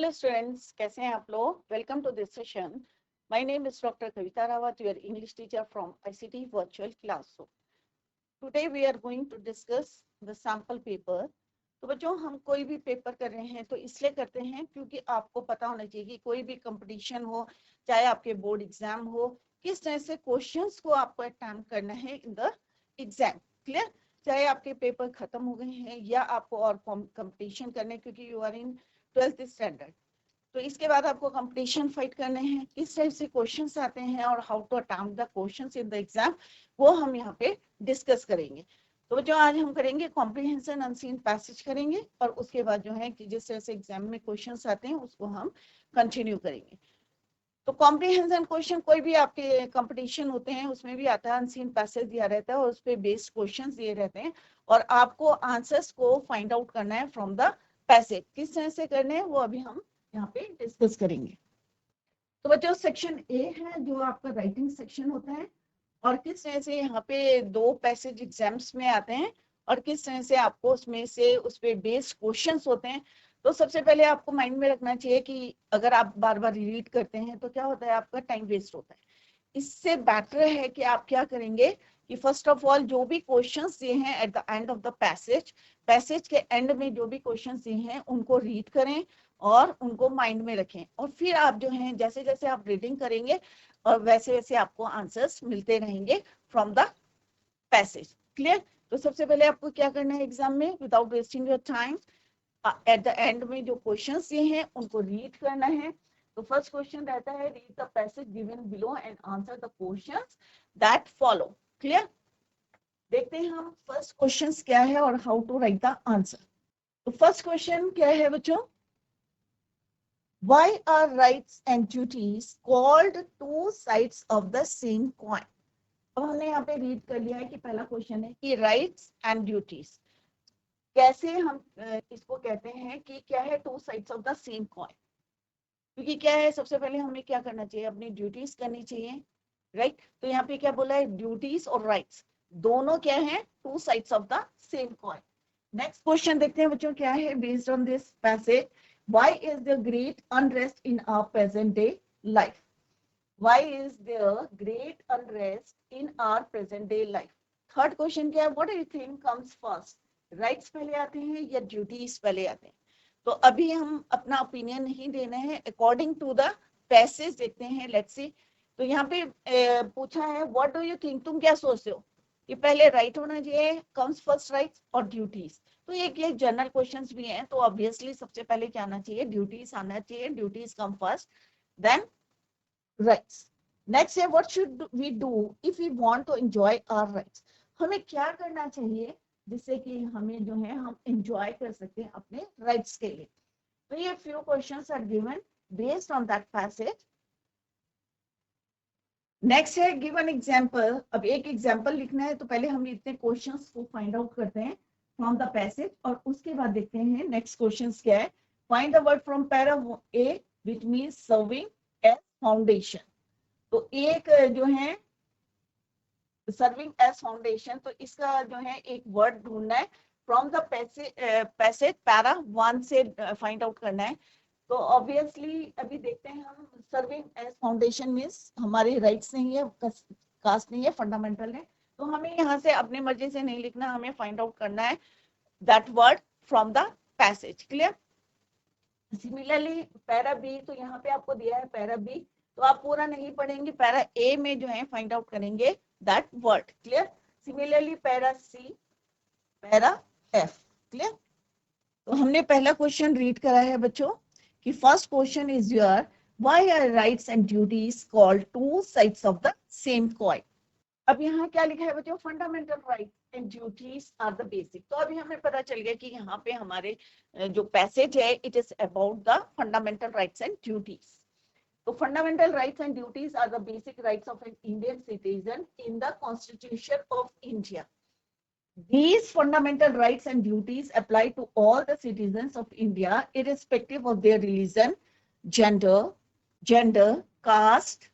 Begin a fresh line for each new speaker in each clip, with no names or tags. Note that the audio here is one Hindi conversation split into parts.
हेलो स्टूडेंट्स, कैसे हैं आप लोग? Welcome to this session. My name is doctor Kavita Rawat, your English teacher from ICT virtual classroom. Today we are going to discuss the sample paper. तो बच्चों, हम कोई भी पेपर कर रहे हैं तो इसलिए करते हैं क्योंकि आपको पता होना चाहिए कि कोई भी कंपटीशन हो, चाहे आपके बोर्ड एग्जाम हो, किस तरह से क्वेश्चंस को आपको अटेम्प्ट करना है इन द एग्जाम. क्लियर? चाहे आपके पेपर खत्म हो गए हैं या आपको और कंपटीशन करने, क्योंकि you are in 12th standard. तो इसके बाद आपको कंपटीशन फाइट करने हैं, किस टाइप से क्वेश्चंस आते हैं और how to attempt the questions in the exam, वो हम यहाँ पे डिस्कस करेंगे. तो जो आज हम करेंगे कॉम्प्रिहेंशन अनसीन पैसेज करेंगे, और उसके बाद जो है कि जिस तरह से एग्जाम में क्वेश्चंस आते हैं उसको हम कंटिन्यू करेंगे. तो कॉम्प्रिहेंशन क्वेश्चन कोई भी आपके कंपटीशन होते हैं उसमें भी आता है, अनसीन पैसेज दिया रहता है और उस पर बेस्ड क्वेश्चंस दिए रहते हैं, और आपको आंसर्स को फाइंड आउट करना है फ्रॉम द पैसेज. किस तरह से करने हैं वो अभी हम यहाँ पे डिस्कस करेंगे. तो बच्चों, सेक्शन ए है जो आपका राइटिंग सेक्शन होता है, और किस तरह से यहाँ पे दो पैसेज एग्जाम्स में आते हैं और किस तरह से आपको उसमें से उस पे बेस्ड क्वेश्चंस होते हैं. तो सबसे पहले आपको माइंड में रखना चाहिए कि अगर आप बार बार रीड करते हैं तो क्या होता है, आपका टाइम वेस्ट होता है. इससे बेटर है कि आप क्या करेंगे कि फर्स्ट ऑफ ऑल जो भी क्वेश्चंस दिए हैं eight the end of the passage के एंड में जो भी क्वेश्चंस दिए हैं उनको रीड करें और उनको माइंड में रखें, और फिर आप जो है जैसे जैसे आप रीडिंग करेंगे और वैसे वैसे आपको आंसर्स मिलते रहेंगे फ्रॉम द पैसेज. क्लियर? तो सबसे पहले आपको क्या करना है एग्जाम में, without wasting your time, eight the and में जो क्वेश्चंस दिए हैं उनको रीड करना है. तो फर्स्ट क्वेश्चन रहता है, read the passage given below and answer the questions that follow. Clear? देखते हैं हम फर्स्ट क्वेश्चंस क्या है और how to write the answer. तो फर्स्ट क्वेश्चन क्या है बच्चों, why are rights and duties called two sides of the same coin? अब हमने यहाँ पे रीड कर लिया है कि पहला क्वेश्चन है कि राइट्स एंड ड्यूटीज कैसे हम इसको कहते हैं कि क्या है to sides of the same coin. क्योंकि क्या है, सबसे पहले हमें क्या करना चाहिए, अपनी ड्यूटीज करनी चाहिए, राइट? तो यहाँ पे क्या बोला है, ड्यूटीज और राइट्स दोनों क्या है, to sides of the same coin. Next question देखते हैं बच्चों क्या है, based on this passage, why is there great unrest in our present day life? Why is there great unrest in our present day life? Third question क्या है, what do you think comes first? Rights पहले आते हैं या ड्यूटीज पहले आते हैं? तो अभी हम अपना ओपिनियन नहीं देना है, अकॉर्डिंग टू द पैसेज देखते हैं. Let's see. तो यहाँ पे पूछा है व्हाट डू यू थिंक, तुम क्या सोचते हो कि पहले राइट होना चाहिए, कम्स फर्स्ट राइट्स और ड्यूटीज? तो ये जनरल क्वेश्चंस भी हैं, तो ऑब्वियसली सबसे पहले क्या आना चाहिए, ड्यूटीज आना चाहिए. Duties come first, then rights. Next है, what should we do if we want to enjoy our rights? हमें क्या करना चाहिए जिससे कि हमें जो है हम एंजॉय कर सकते हैं अपने राइट्स के लिए. तो ये few questions are given based on that passage. Next है गिव एन एग्जांपल. अब एक एग्जांपल लिखना है, तो पहले हम इतने क्वेश्चंस को फाइंड आउट करते हैं फ्रॉम द पैसेज, और उसके बाद देखते हैं नेक्स्ट क्वेश्चंस क्या है. Find the word from para A which means serving as foundation. तो एक जो है सर्विंग एज फाउंडेशन, तो इसका जो है एक वर्ड ढूंढना है फ्रॉम द पैसेज पैरा 1 से फाइंड आउट करना है. तो ऑब्वियसली अभी देखते हैं हम, सर्विंग एज फाउंडेशन मींस हमारे राइट्स नहीं है, कास्ट नहीं है, फंडामेंटल है. तो हमें यहाँ से अपने मर्जी से नहीं लिखना, हमें फाइंड आउट करना है that word from the passage. Clear? Similarly para B, तो यहाँ पे आपको दिया है पैरा बी, तो आप पूरा नहीं पढ़ेंगे, पैरा ए में जो है फाइंड आउट करेंगे that word. Clear? Similarly para C, para F. Clear? तो हमने पहला क्वेश्चन रीड करा है बच्चों कि first question is your, why are rights and duties called two sides of the same coin. अब यहाँ क्या लिखा है बच्चों, fundamental rights and duties are the basic. तो अभी हमें पता चल गया कि यहाँ पे हमारे जो पैसेज है it is about the fundamental rights and duties. तो fundamental rights and duties are the basic rights of an Indian citizen in the constitution of India. These fundamental rights and duties apply to all the citizens of India, irrespective of their religion, gender, caste,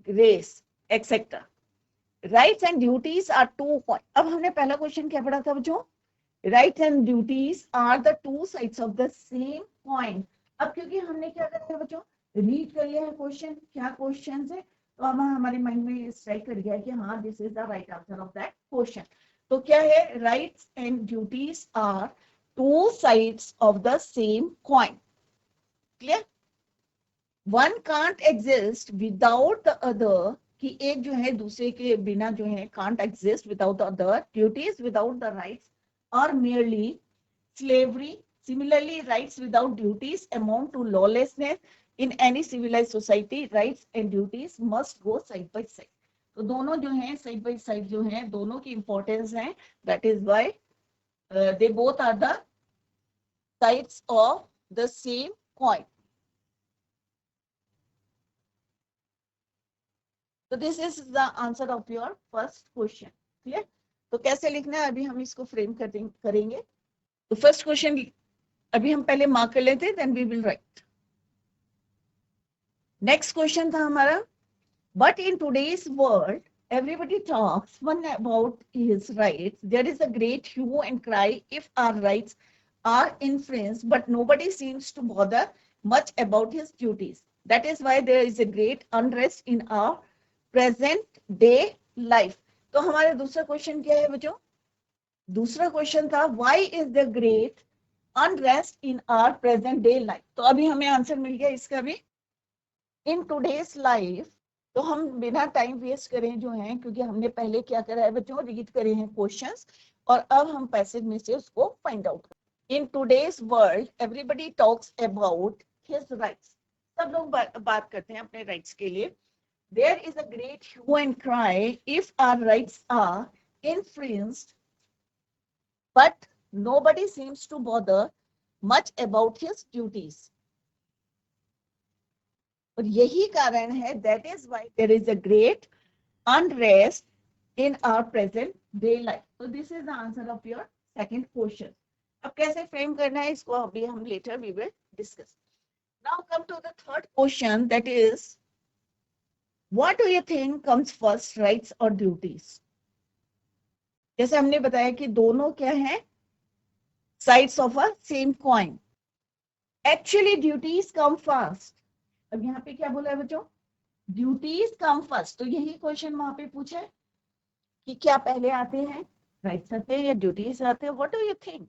race, etc. Rights and duties are two. अब हमने पहला क्वेश्चन क्या पढ़ा था बच्चों, right and duties are the two sides of the same coin. अब क्योंकि हमने क्या कर लिया बच्चों, रीड कर लिया है क्वेश्चन, क्या क्वेश्चन है, तो अब हमारे माइंड में स्ट्राइक कर गया कि हाँ this is the right answer of that question. तो क्या है, rights and duties are two sides of the same coin. Clear? One can't exist without the other, कि एक जो है दूसरे के बिना जो है can't exist without the other, duties without the rights और merely slavery. Similarly, rights without duties amount to lawlessness. In any civilized society, rights and duties must go side by side. तो दोनों जो हैं साइड बाय साइड जो हैं, दोनों की इंपॉर्टेंस है, that is why they both are the sides of the same coin. तो this is the answer of your first question. Clear? तो कैसे लिखना है अभी हम इसको फ्रेम करेंगे. तो फर्स्ट क्वेश्चन अभी हम पहले मार्क कर लेते हैं, then we will write. Next question था हमारा, but in today's world everybody talks one about his rights. There is a great hue and cry if our rights are infringed, but nobody seems to bother much about his duties. That is why there is a great unrest in our present day life. तो हमारा दूसरा क्वेश्चन क्या है बच्चों? दूसरा क्वेश्चन था why is the great unrest in our present day life. तो अभी हमें आंसर मिल गया इसका भी. in today's life, तो हम बिना टाइम वेस्ट करें जो है, क्योंकि हमने पहले क्या करा है बच्चों, रीड करे हैं क्वेश्चंस और अब हम पैसेज में से उसको फाइंड आउट करें. In today's world everybody talks about his rights. सब लोग बात करते हैं अपने राइट्स के लिए. There is a great hue and cry if our rights are infringed, but nobody seems to bother much about his duties. और यही कारण है, that is why there is a great unrest in our present day life. So this is the answer of your second question. अब कैसे फ्रेम करना है इसको अभी हम later we will discuss. Now come to the third question, that is, what do you think comes first, rights or duties? जैसे हमने बताया कि दोनों क्या है, sides of a same coin. Actually duties come first. अब यहाँ पे क्या बोला है बच्चों, ड्यूटीज कम फर्स्ट. तो यही क्वेश्चन वहां पे पूछा है कि क्या पहले आते हैं, राइट्स आते हैं या ड्यूटीज आते हैं, व्हाट डू यू थिंक.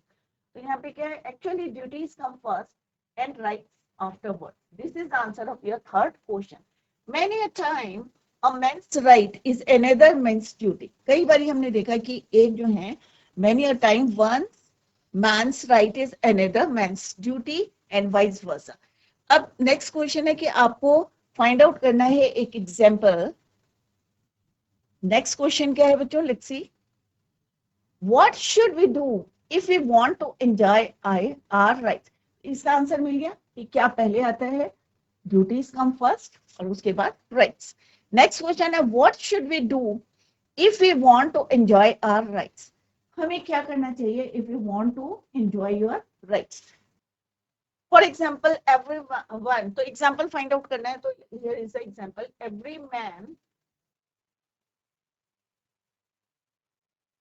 तो यहाँ पे क्या है, actually duties come first and rights afterward. This is the answer of your third question. Many a time a man's right is another man's duty. कई बार हमने देखा कि एक जो है, many a time one man's right is another man's duty and vice versa. अब नेक्स्ट क्वेश्चन है कि आपको फाइंड आउट करना है एक एग्जांपल. नेक्स्ट क्वेश्चन क्या है बच्चों, let's see. What should we do if we want to enjoy our rights. इसका आंसर मिल गया कि क्या पहले आता है, ड्यूटीज कम फर्स्ट और उसके बाद राइट्स. नेक्स्ट क्वेश्चन है, what should we do if we want to enjoy our rights. हमें क्या करना चाहिए if we want to enjoy your rights. For example, everyone, तो example find out करना है. तो here is the example. Every man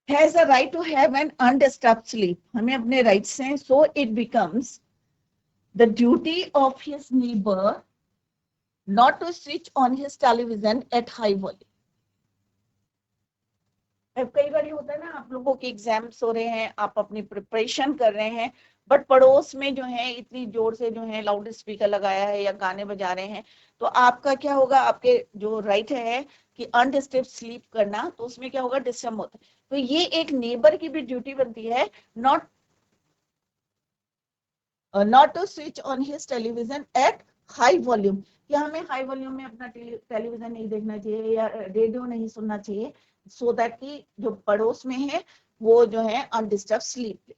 has a right to have an undisturbed sleep. हमें अपने rights हैं, so it becomes the duty of his neighbor not to switch on his television at high volume. कई बार होता है ना, आप लोगों के एग्जाम्स हो रहे हैं, आप अपनी प्रिपरेशन कर रहे हैं, बट पड़ोस में जो है इतनी जोर से जो है लाउड स्पीकर लगाया है या गाने बजा रहे हैं, तो आपका क्या होगा, आपके जो राइट है कि अनडिस्टर्ब स्लीप करना, तो उसमें क्या होगा, डिस्टर्ब होता है. तो ये एक नेबर की भी ड्यूटी बनती है, not to switch on his television at high volume. कि हमें हाई वॉल्यूम में अपना टेलीविजन नहीं देखना चाहिए या रेडियो नहीं सुनना चाहिए, सो दैट कि जो पड़ोस में है वो जो है undisturbed sleep.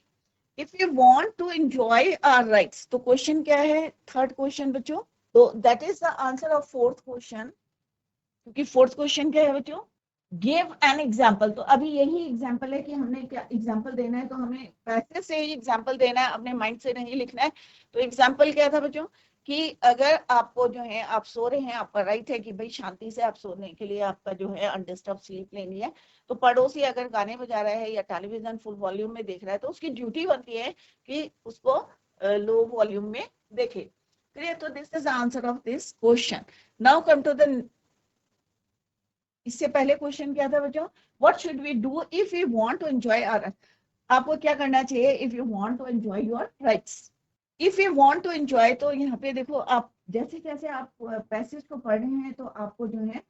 If you want to enjoy our rights, तो क्वेश्चन क्या है, थर्ड क्वेश्चन बच्चों. तो that is the answer of fourth question. क्योंकि फोर्थ क्वेश्चन क्या है बच्चों, गिव एन एग्जाम्पल. तो अभी यही एग्जाम्पल है कि हमने क्या एग्जाम्पल देना है, तो हमें पैसे से ही एग्जाम्पल देना है, अपने माइंड से नहीं लिखना है. तो एग्जाम्पल क्या था बच्चों, कि अगर आपको जो है आप सो रहे हैं, आपका राइट है कि भाई शांति से आप सोने के लिए आपका जो है अनडिस्टर्ब स्लीप लेनी है, तो पड़ोसी अगर गाने बजा रहा है या टेलीविजन फुल वॉल्यूम में देख रहा है तो उसकी ड्यूटी बनती है कि उसको लो वॉल्यूम में देखे। क्लियर? तो this is answer of this question. Now come to the, इससे पहले क्वेश्चन क्या था बच्चों, what should we do if we want to enjoy our, आपको क्या करना चाहिए if you want to enjoy your rights. If you want to enjoy, तो यहाँ पे देखो आप जैसे जैसे आप पैसेज को पढ़ रहे हैं तो आपको जो है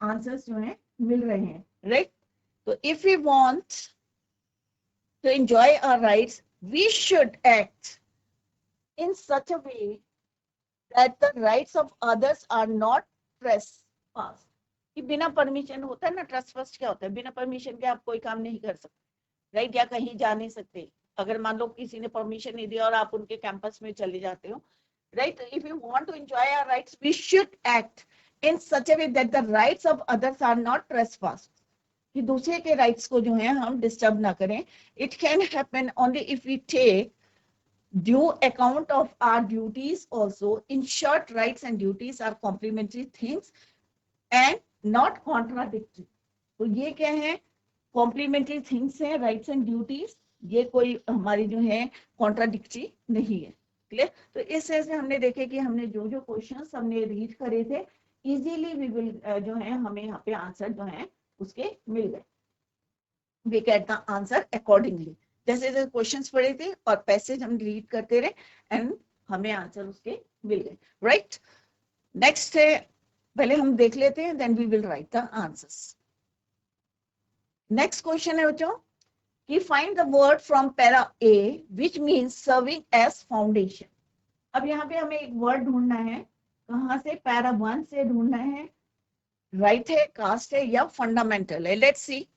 आंसर्स जो है मिल रहे हैं, राइट? तो if you want to enjoy our rights we should act in such a way that the rights of others are not trespassed। कि बिना परमिशन, होता है ना ट्रेसपास, क्या होता है, बिना परमिशन के आप कोई काम नहीं कर सकते, राइट? या कहीं जा नहीं सकते अगर मान लो किसी ने परमिशन नहीं दिया और आप उनके कैंपस में चले जाते हो, right? If you want to enjoy our rights we should act in such a way that the rights of others are not trespassed, कि दूसरे के राइट्स को जो है हम डिस्टर्ब ना करें। It can happen only if we take due account of our duties also। In short, rights and duties are complementary things and not contradictory। तो ये क्या है, कॉम्प्लीमेंट्री थिंग्स है राइट्स एंड ड्यूटीज, ये कोई हमारी जो है कॉन्ट्राडिक्टरी नहीं है। क्लियर? तो इस तरह से हमने देखे कि हमने जो जो क्वेश्चंस हमने रीड करे थे इजीली वी विल जो है हमें यहाँ पे आंसर जो है उसके मिल गए। We get the answer accordingly, जैसे जैसे क्वेश्चंस पढ़े थे और पैसेज हम रीड करते रहे एंड हमें आंसर उसके मिल गए, राइट? नेक्स्ट है, पहले हम देख लेते हैं then we will write the answers. Next question है बच्चों कि find the word from para A which means serving as foundation. अब यहाँ पे हमें एक वर्ड ढूंढना है, कहाँ से, पैरा 1 से ढूंढना है, राइट है, कास्ट है या फंडामेंटल है। लेट्स सी,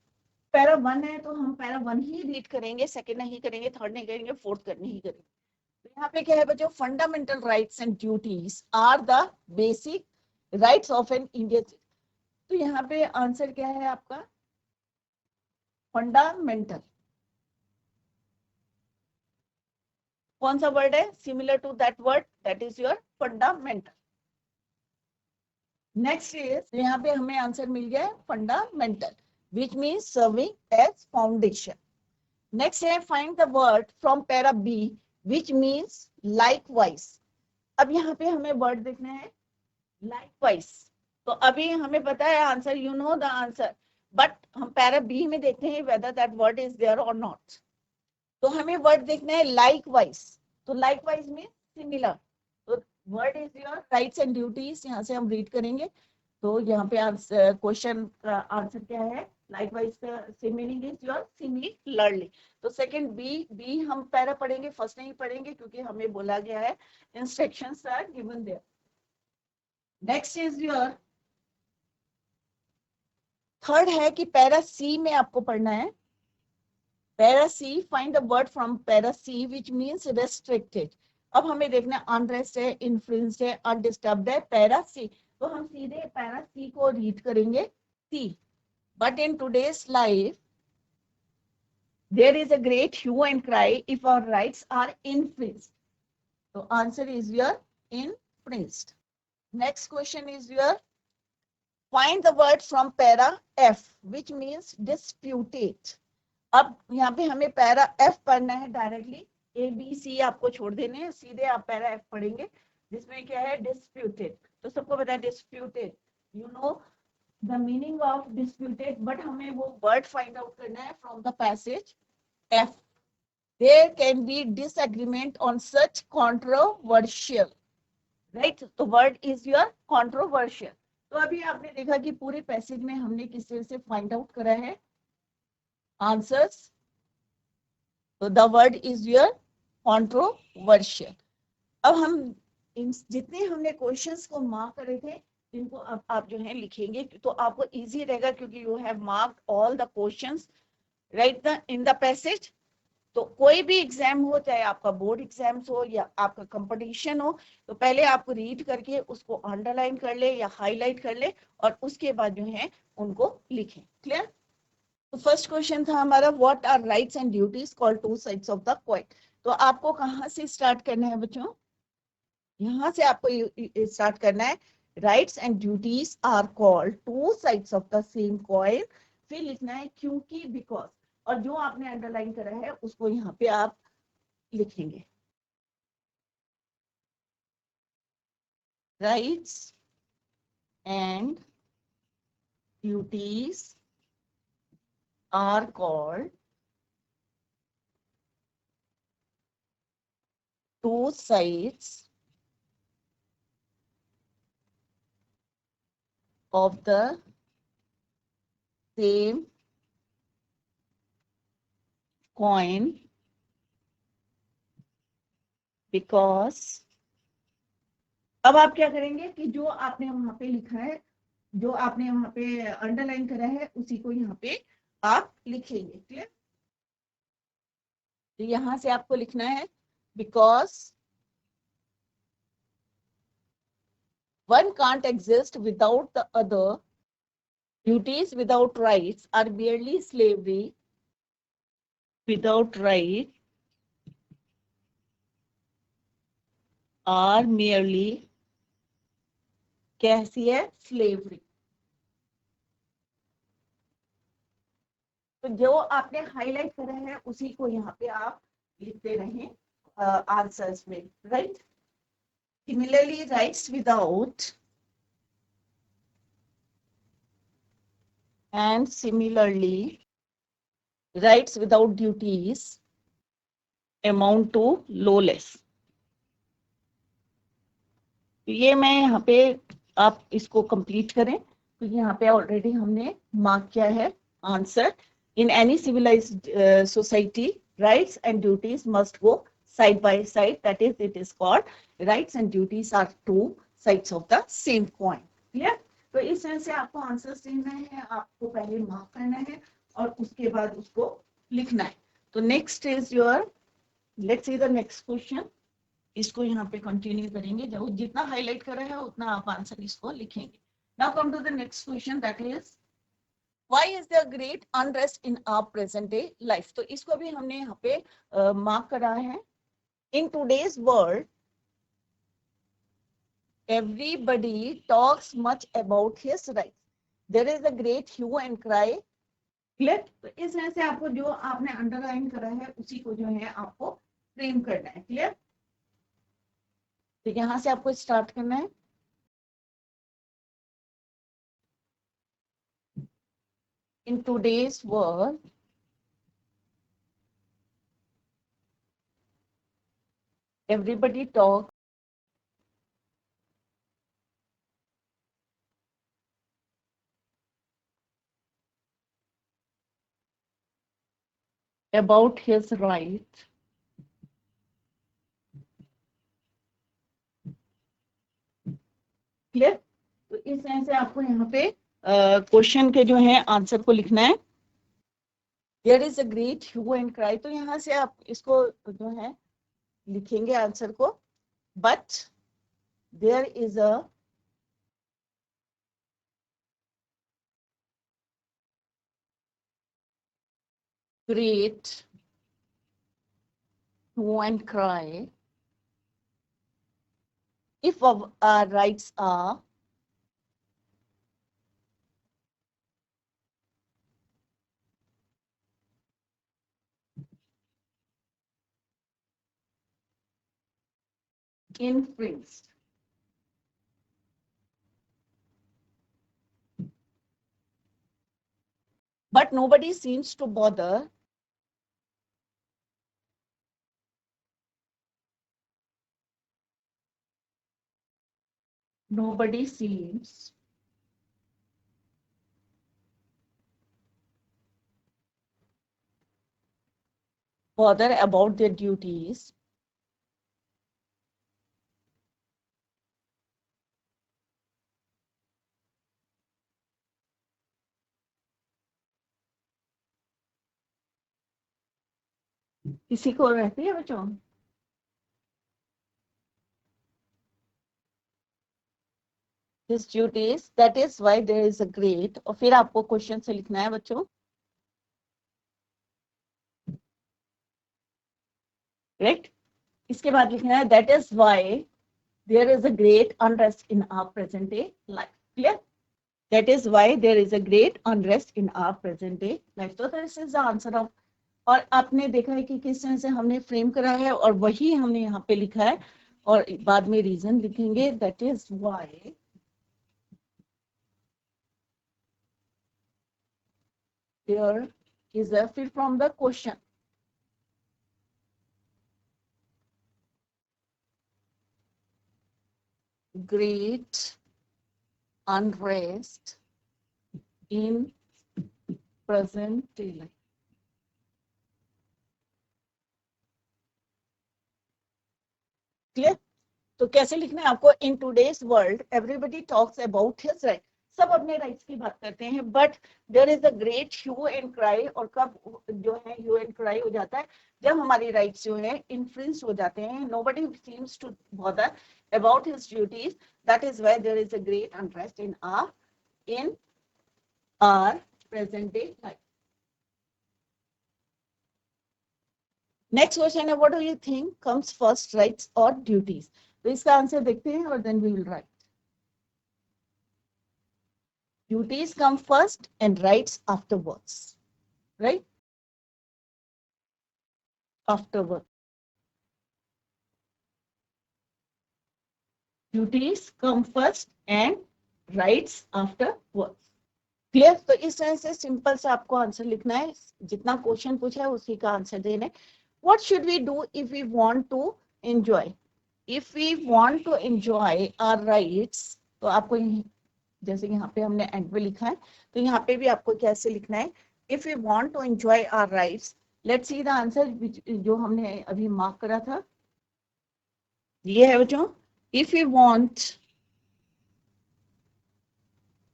पैरा 1 है तो हम पैरा 1 ही रीड करेंगे, सेकंड नहीं करेंगे, थर्ड नहीं करेंगे, फोर्थ नहीं करेंगे। तो यहाँ पे क्या है बच्चों, fundamental rights and duties are the basic rights of an Indian. तो यहाँ पे आंसर क्या है आपका, फंडामेंटल। कौन सा वर्ड है similar to that word, that is your fundamental. Next is, यहाँ पे हमें आंसर मिल गया fundamental which means serving as foundation। Next है find the word from para B which means likewise। अब यहाँ पे हमें वर्ड देखना है likewise। तो अभी हमें पता है answer, you know the answer, but हम पैरा B में देखते हैं whether that word is there or not। तो हमें वर्ड देखना है likewise। तो likewise में similar, तो word is your rights and duties, यहाँ से हम रीड करेंगे। तो यहाँ पे आंसर, क्वेश्चन का आंसर क्या है, लाइकवाइज का same meaning is your similarly. तो सेकंड बी हम पैरा पढ़ेंगे, फर्स्ट नहीं पढ़ेंगे क्योंकि हमें बोला गया है instructions are given there. Next is your third है कि पैरा सी में आपको पढ़ना है, para C, find the word from para C which means restricted. अब हमें देखना अनरेस्ट है, इन्फ्लुएंस्ड है, अनडिस्टर्ब्ड है, पैरा सी। तो हम सीधे पैरा सी को रीड करेंगे, C. But in today's life there is a great hue and cry if our rights are influenced. तो answer is your influenced. Next question is your find the word from para F which means disputed. अब यहाँ पे हमें पैरा एफ पढ़ना है डायरेक्टली, ए बी सी आपको छोड़ देने हैं, सीधे आप पैरा एफ पढ़ेंगे जिसमें क्या है, डिस्प्यूटेड। तो सबको पता है disputed, you know the meaning of disputed, but हमें वो वर्ड फाइंड आउट करना है from the passage F. There can be disagreement on such controversial, right? तो वर्ड इज योर कंट्रोवर्शियल। तो अभी आपने देखा कि पूरे पैसेज में हमने किस तरह से फाइंड आउट करा है आंसर्स। तो the word is your controversial. अब हम इन जितने हमने क्वेश्चंस को मार्क करे थे इनको अब आप जो है लिखेंगे तो आपको इजी रहेगा क्योंकि you have marked all the questions right in the passage. तो कोई भी एग्जाम हो, चाहे आपका बोर्ड एग्जाम्स हो या आपका कंपटीशन हो, तो पहले आप रीड करके उसको अंडरलाइन कर ले या हाईलाइट कर ले और उसके बाद जो है उनको लिखें। क्लियर? तो फर्स्ट क्वेश्चन था हमारा, what are rights and duties called two sides of the coin. तो आपको कहाँ से स्टार्ट करना है बच्चों, यहां से आपको स्टार्ट करना है। Rights and duties are called two sides of the same coin. फिर लिखना है क्योंकि, बिकॉज, और जो आपने अंडरलाइन करा है उसको यहाँ पे आप लिखेंगे। Rights and duties are called two sides of the same coin because, अब आप क्या करेंगे कि जो आपने वहां पे लिखा है, जो आपने वहां पे अंडरलाइन करा है उसी को यहाँ पे आप लिखेंगे। क्लियर? तो यहां से आपको लिखना है because one can't exist without the other. Duties without rights are merely slavery. Without rights are merely, कैसी है, स्लेवरी। तो जो आपने हाईलाइट करा है उसी को यहाँ पे आप लिखते रहें आंसर्स में। Right? Similarly rights without and similarly rights without duties amount to lawless. ये मैं यहाँ पे, आप इसको कंप्लीट करें क्योंकि यहाँ पे ऑलरेडी हमने मार्क किया है answer. In any civilised society rights and duties must go side by side, that is, it is called rights and duties are two sides of the same coin. Clear? तो इस तरह से आपको आंसर देना है, आपको पहले मार्क करना है और उसके बाद उसको लिखना है। तो next is your, let's see the next question. इसको यहाँ पे कंटिन्यू करेंगे, जब जितना हाईलाइट करा है उतना आप आंसर इसको लिखेंगे। Now come to the next question, that is Why is there great unrest in our present day life? तो इसको भी हमने यहाँ पे मार्क करा है। In today's world, everybody talks much about his rights. There is a great hue and cry. Clear? तो इस तरह से आपको जो आपने अंडरलाइन करा है उसी को जो है आपको फ्रेम करना है। क्लियर? तो यहाँ से आपको स्टार्ट करना है। In today's world, everybody talks about his right. Clear? तो इस तरह से आपको यहाँ पे क्वेश्चन के जो है आंसर को लिखना है। There is a great hue and cry, तो यहाँ से आप इसको जो है लिखेंगे आंसर को। But there is a great hue and cry if our rights are infringed. But nobody seems to bother. Nobody seems bother about their duties. किसी को रहती है बच्चों? His duties, that is why there is a great, और फिर आपको क्वेश्चन से लिखना है बच्चों। करेक्ट? इसके बाद लिखना है that is why there is a great unrest in our present day life. Clear? That is why there is a great unrest in our present day life. So this is the answer of, और आपने देखा है कि किस तरह से हमने फ्रेम करा है और वही हमने यहाँ पे लिखा है और बाद में रीजन लिखेंगे. That is why there is a fear from the question. Great unrest in present day life. Clear? तो कैसे लिखना है आपको? In today's world everybody talks about his right. सब अपने राइट्स की बात करते हैं, but there is a great hue and cry. और कब जो है ह्यू एंड क्राई हो जाता है? जब हमारी राइट्स जो है इन्फ्लुएंस हो जाते हैं. Nobody seems to bother about his duties. That is why there is a great unrest in our present day life. Next question है, what do you think comes first, rights और ड्यूटीज? तो इसका आंसर देखते हैं और then we will write. Duties come first and rights afterwards, right? Afterwards. Duties come first and rights afterwards. Clear? तो इस तरह से सिंपल से आपको आंसर लिखना है. जितना क्वेश्चन पूछा है उसी का आंसर देना है. What should we do if we want to enjoy? If we want to enjoy our rights, तो आपको जैसे यहाँ पे हमने एंड में लिखा है, तो यहाँ पे भी आपको कैसे लिखना है? If we want to enjoy our rights, let's see the answer जो हमने अभी मार्क करा था. ये है बच्चों, if we want,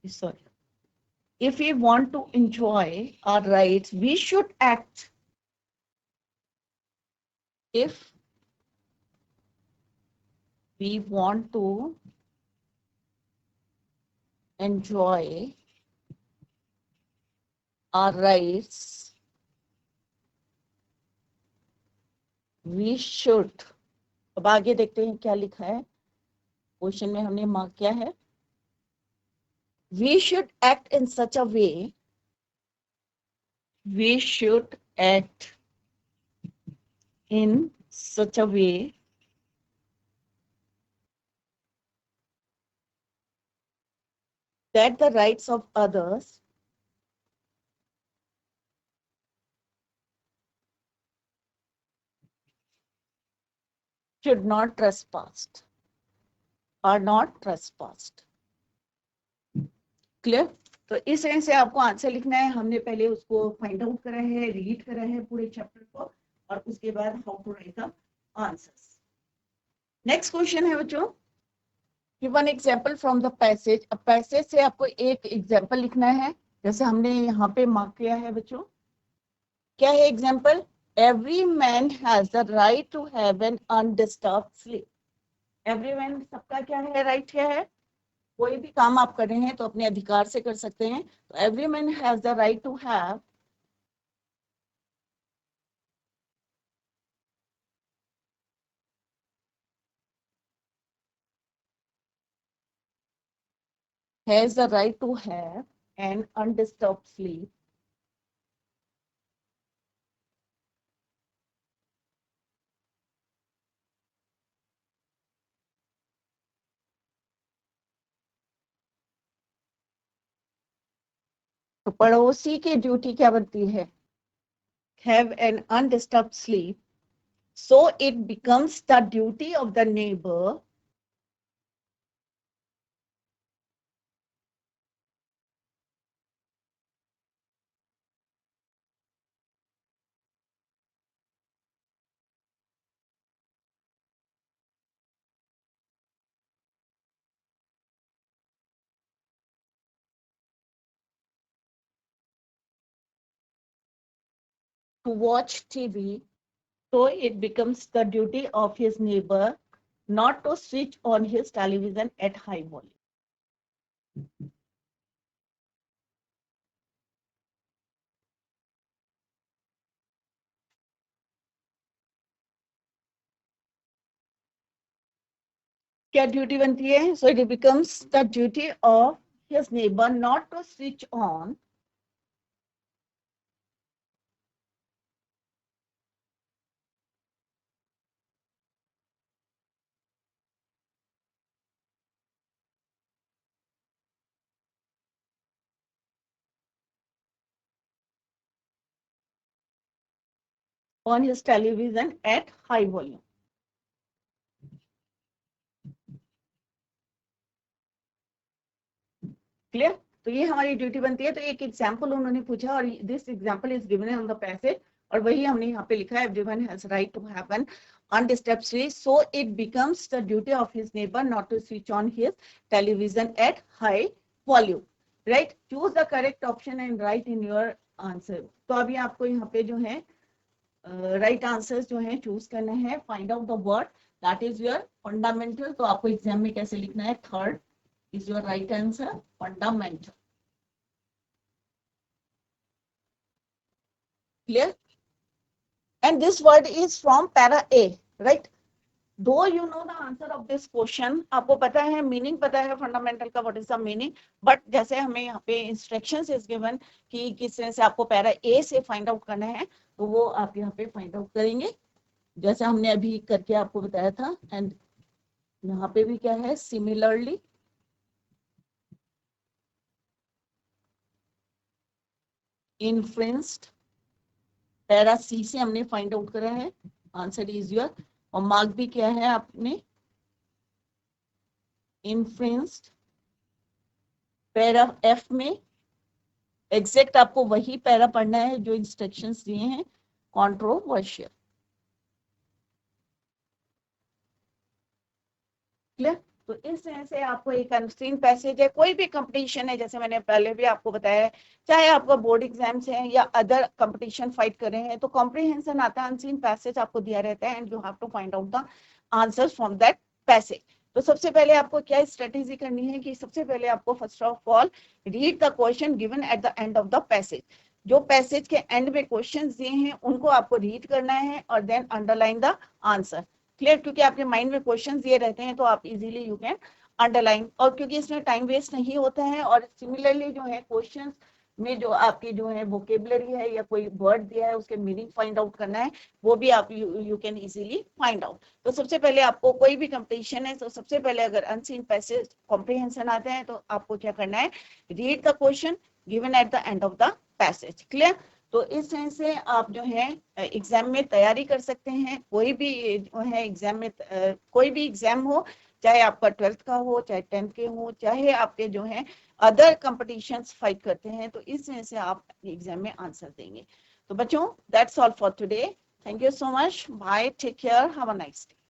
sorry, if we want to enjoy our rights, we should act. If we want to enjoy our rights, we should. अब आगे देखते हैं क्या लिखा है क्वेश्चन में, हमने मार्क किया है. We should act in such a way. We should act in such a way that the rights of others should not trespassed, are not trespassed. Clear? तो इस तरह से आपको आंसर लिखना है. हमने पहले उसको फाइंड आउट करा है, रीड करा है पूरे चैप्टर को, और उसके बाद how to write the answers. Next question है बच्चों, give one example from the passage. अब पैसेज से आपको एक एग्जांपल लिखना है, जैसे हमने यहाँ पे मार्क किया है बच्चों. क्या है example? Every man has the right to have an undisturbed sleep. Every man, सबका क्या है राइट? क्या है? कोई भी काम आप कर रहे हैं तो अपने अधिकार से कर सकते हैं. तो every man has the right to has the right to have an undisturbed sleep तो पड़ोसी की ड्यूटी क्या बनती है? Have an undisturbed sleep, so it becomes the duty of the neighbor to watch TV, so it becomes the duty of his neighbor not to switch on his television at high volume. क्या ड्यूटी बनती है? So it becomes the duty of his neighbour not to switch on his television at high volume. Clear? तो ये हमारी ड्यूटी बनती है। तो एक एग्जाम्पल उन्होंने पूछा और this example is given on the passage, और वही हमने यहाँ पे लिखा है, everyone has right to have an undisturbed sleep, so it becomes the duty of his neighbor not to switch on his television at high volume. Right? Choose the correct option and write in your answer. तो अभी आपको यहाँ पे जो है राइट आंसर्स जो है चूज करना है. Find out the word that is your fundamental. तो आपको एग्जाम में कैसे लिखना है? Third is your right answer, fundamental. Clear? And this word is from para A, right? Though you know the answer of this question, आपको पता है मीनिंग, पता है फंडामेंटल का what is the meaning, but जैसे हमें यहाँ पे इंस्ट्रक्शंस इज गिवन कि किस तरह से आपको पैरा ए से फाइंड आउट करना है, तो वो आप यहाँ पे फाइंड आउट करेंगे जैसे हमने अभी करके आपको बताया था. एंड यहाँ पे भी क्या है? सिमिलरली इन्फ्लुएंस्ड, पैरा सी से हमने फाइंड आउट करा है. Answer is your. और मार्क भी क्या है आपने? इन्फ्लुएंस्ड. पैरा एफ में एग्जैक्ट आपको वही पैरा पढ़ना है जो इंस्ट्रक्शंस दिए हैं. कंट्रोवर्शियल. क्लियर? तो इस तरह से आपको एक अनसीन पैसेज है, कोई भी कंपटीशन है, जैसे मैंने पहले भी आपको बताया है, चाहे आपका बोर्ड एग्जाम्स है या अदर कंपटीशन फाइट कर रहे हैं, तो कॉम्प्रिहेंशन आता है, अनसीन पैसेज आपको दिया रहता है and you have to find out the answers from that passage. तो सबसे पहले आपको क्या स्ट्रेटेजी करनी है कि सबसे पहले आपको first of all read the question given at the end of the passage. जो पैसेज के एंड में क्वेश्चंस दिए हैं उनको आपको रीड करना है और then underline the answer. Clear? क्योंकि आपके माइंड में क्वेश्चंस दिए रहते हैं तो आप इजीली यू कैन अंडरलाइन, और क्योंकि इसमें टाइम वेस्ट नहीं होता है. और सिमिलरली जो है क्वेश्चंस में जो आपकी जो है वोकेबलरी है या कोई वर्ड दिया है उसके मीनिंग फाइंड आउट करना है, वो भी आप you can easily find out. तो सबसे पहले आपको कोई भी कंपटीशन है तो सबसे पहले अगर अनसीन पैसेज कॉम्प्रिहेंशन आते हैं तो आपको क्या करना है? Read the question given at the end of the passage. Clear? तो इस तरह से आप जो है एग्जाम में तैयारी कर सकते हैं. कोई भी जो है एग्जाम में कोई भी एग्जाम हो, चाहे आपका 12th का हो, चाहे 10th के हो, चाहे आपके जो है अदर कंपटीशंस फाइट करते हैं, तो इस तरह से आप एग्जाम में आंसर देंगे. तो बच्चों, that's all for today. Thank you so much. Bye. Take care. Have a nice day.